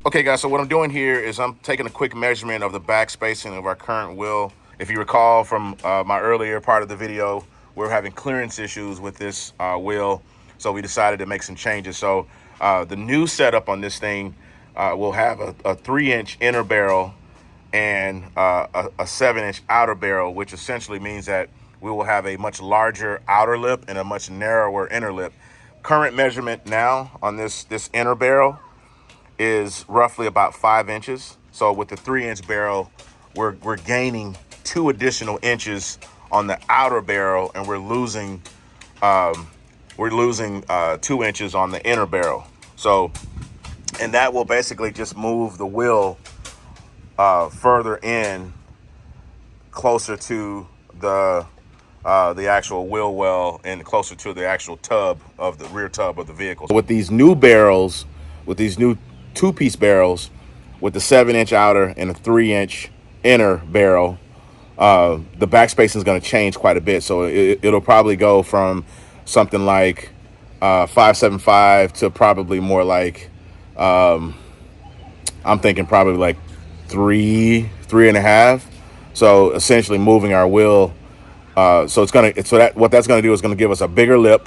Okay, guys, so what I'm doing here is I'm taking a quick measurement of the back spacing of our current wheel. If you recall from my earlier part of the video, we're having clearance issues with this wheel, so we decided to make some changes. So the new setup on this thing will have a 3-inch inner barrel and a 7-inch outer barrel, which essentially means that we will have a much larger outer lip and a much narrower inner lip. Current measurement now on this inner barrel is roughly about 5 inches. So with the 3-inch barrel, we're gaining 2 additional inches on the outer barrel, and we're losing 2 inches on the inner barrel. So, and that will basically just move the wheel further in, closer to the actual wheel well and closer to the actual tub of the rear tub of the vehicle. So with these new barrels, with these new 2-piece barrels, with the 7-inch outer and a 3-inch inner barrel, the backspacing is going to change quite a bit. So it'll probably go from something like 575 to probably more like, I'm thinking probably like three and a half. So essentially moving our wheel. So what that's gonna do is gonna give us a bigger lip,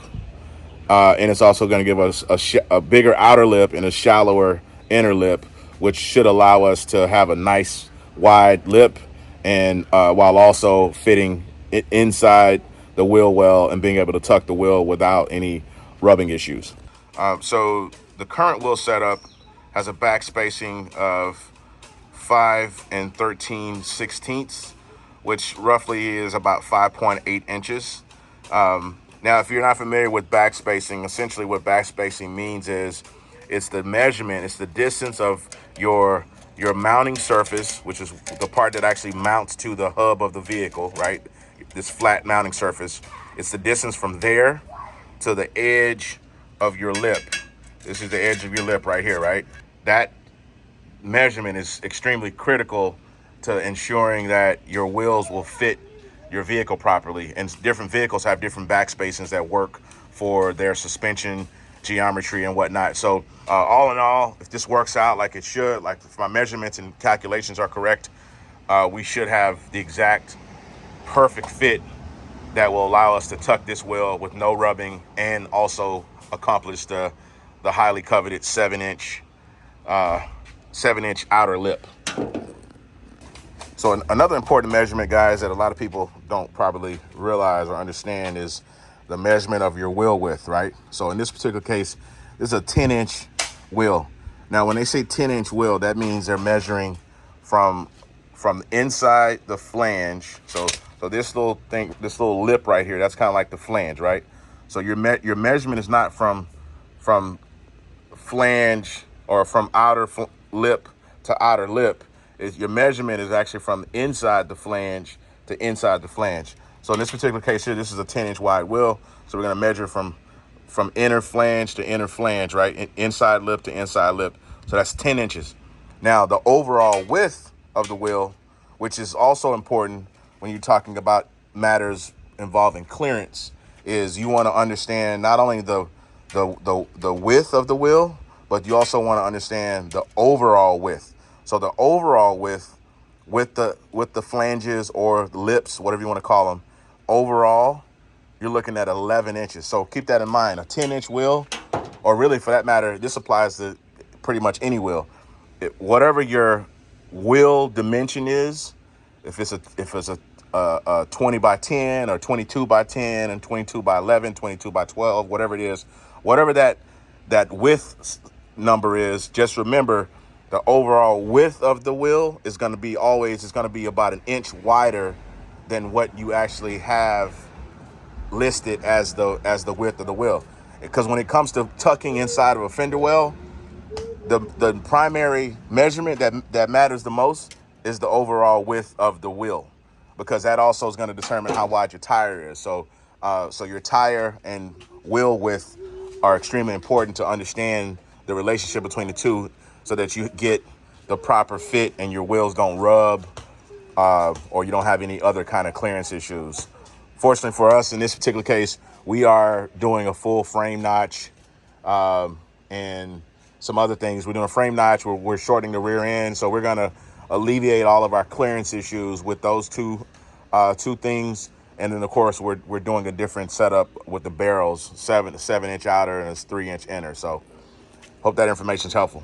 and it's also gonna give us a bigger outer lip and a shallower inner lip, which should allow us to have a nice wide lip, and while also fitting it inside the wheel well and being able to tuck the wheel without any rubbing issues. So the current wheel setup has a back spacing of 5 and 13/16, which roughly is about 5.8 inches. Now, if you're not familiar with backspacing, essentially what backspacing means is it's the measurement, it's the distance of your mounting surface, which is the part that actually mounts to the hub of the vehicle, right? This flat mounting surface. It's the distance from there to the edge of your lip. This is the edge of your lip right here, right? That measurement is extremely critical to ensuring that your wheels will fit your vehicle properly. And different vehicles have different back spacings that work for their suspension geometry and whatnot. So all in all, if this works out like it should, like if my measurements and calculations are correct, we should have the exact perfect fit that will allow us to tuck this wheel with no rubbing and also accomplish the highly coveted 7-inch outer lip. So another important measurement, guys, that a lot of people don't probably realize or understand is the measurement of your wheel width, right? So in this particular case, this is a 10-inch wheel. Now, when they say 10-inch wheel, that means they're measuring from inside the flange. So this little thing, this little lip right here, that's kind of like the flange, right? So your measurement is not from flange or from outer lip to outer lip. Your measurement is actually from inside the flange to inside the flange. So in this particular case here, this is a 10-inch wide wheel. So we're going to measure from inner flange to inner flange, right? Inside lip to inside lip. So that's 10 inches. Now, the overall width of the wheel, which is also important when you're talking about matters involving clearance, is you want to understand not only the width of the wheel, but you also want to understand the overall width. So the overall width with the flanges or lips, whatever you want to call them, overall, you're looking at 11 inches. So keep that in mind. A 10-inch wheel, or really for that matter, this applies to pretty much any wheel. Whatever your wheel dimension is, if it's a 20 by 10 or 22 by 10 and 22 by 11, 22 by 12, whatever it is, whatever that width number is, just remember the overall width of the wheel is going to be about an inch wider than what you actually have listed as the width of the wheel. Because when it comes to tucking inside of a fender well, the primary measurement that matters the most is the overall width of the wheel, because that also is going to determine how wide your tire is. So your tire and wheel width are extremely important to understand the relationship between the two, so that you get the proper fit and your wheels don't rub, or you don't have any other kind of clearance issues. Fortunately for us, in this particular case, we are doing a full frame notch, and some other things. We're doing a frame notch. We're shortening the rear end. So we're going to alleviate all of our clearance issues with those two things. And then, of course, we're doing a different setup with the barrels, 7-inch outer and a 3-inch inner. So hope that information is helpful.